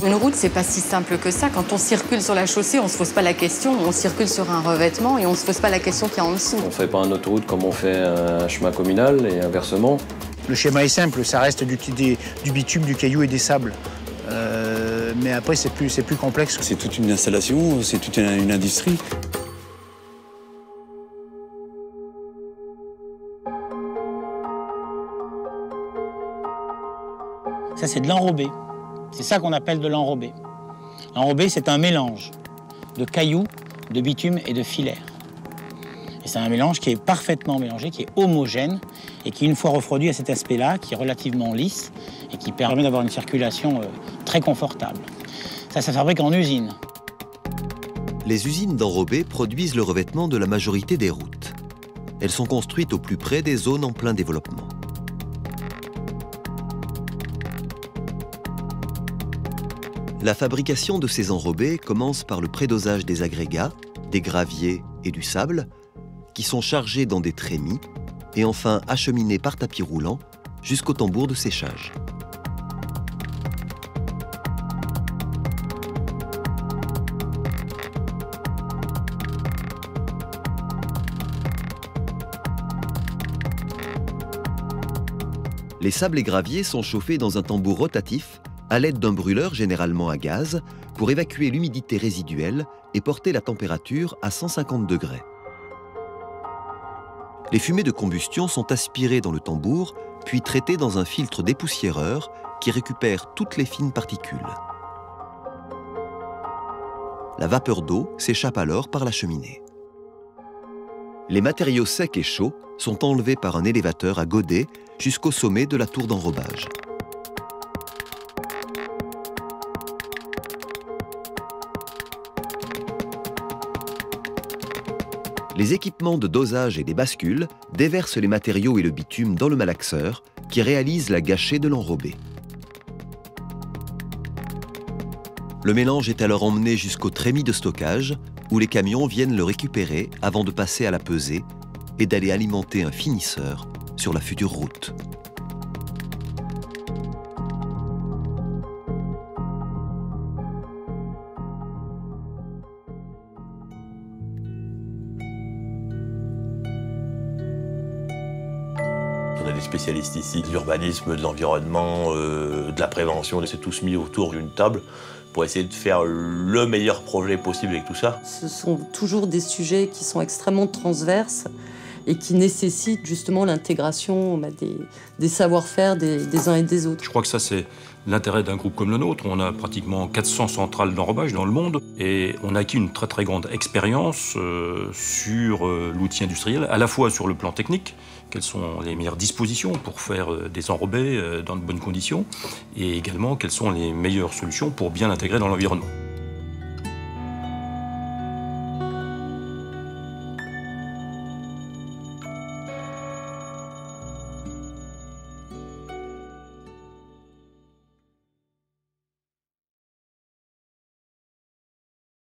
Une route, c'est pas si simple que ça. Quand on circule sur la chaussée, on se pose pas la question. On circule sur un revêtement et on se pose pas la question qu'il y a en dessous. On fait pas une autoroute comme on fait un chemin communal et inversement. Le schéma est simple, ça reste du bitume, du caillou et des sables. Mais après, c'est plus complexe. C'est toute une installation, c'est toute une industrie. Ça, c'est de l'enrobé. C'est ça qu'on appelle de l'enrobé. L'enrobé, c'est un mélange de cailloux, de bitume et de filaire. Et c'est un mélange qui est parfaitement mélangé, qui est homogène et qui, une fois refroidi, a cet aspect-là, qui est relativement lisse et qui permet d'avoir une circulation très confortable. Ça se fabrique en usine. Les usines d'enrobé produisent le revêtement de la majorité des routes. Elles sont construites au plus près des zones en plein développement. La fabrication de ces enrobés commence par le prédosage des agrégats, des graviers et du sable, qui sont chargés dans des trémies et enfin acheminés par tapis roulant jusqu'au tambour de séchage. Les sables et graviers sont chauffés dans un tambour rotatif à l'aide d'un brûleur généralement à gaz pour évacuer l'humidité résiduelle et porter la température à 150 degrés. Les fumées de combustion sont aspirées dans le tambour, puis traitées dans un filtre dépoussiéreur qui récupère toutes les fines particules. La vapeur d'eau s'échappe alors par la cheminée. Les matériaux secs et chauds sont enlevés par un élévateur à godet jusqu'au sommet de la tour d'enrobage. Les équipements de dosage et des bascules déversent les matériaux et le bitume dans le malaxeur qui réalise la gâchée de l'enrobé. Le mélange est alors emmené jusqu'au trémies de stockage où les camions viennent le récupérer avant de passer à la pesée et d'aller alimenter un finisseur sur la future route. On a des spécialistes ici de l'urbanisme, de l'environnement, de la prévention. On s'est tous mis autour d'une table pour essayer de faire le meilleur projet possible avec tout ça. Ce sont toujours des sujets qui sont extrêmement transverses et qui nécessitent justement l'intégration des savoir-faire des uns et des autres. Je crois que ça, c'est l'intérêt d'un groupe comme le nôtre. On a pratiquement 400 centrales d'enrobage dans le monde et on a acquis une très très grande expérience sur l'outil industriel, à la fois sur le plan technique, quelles sont les meilleures dispositions pour faire des enrobés dans de bonnes conditions, et également quelles sont les meilleures solutions pour bien l'intégrer dans l'environnement.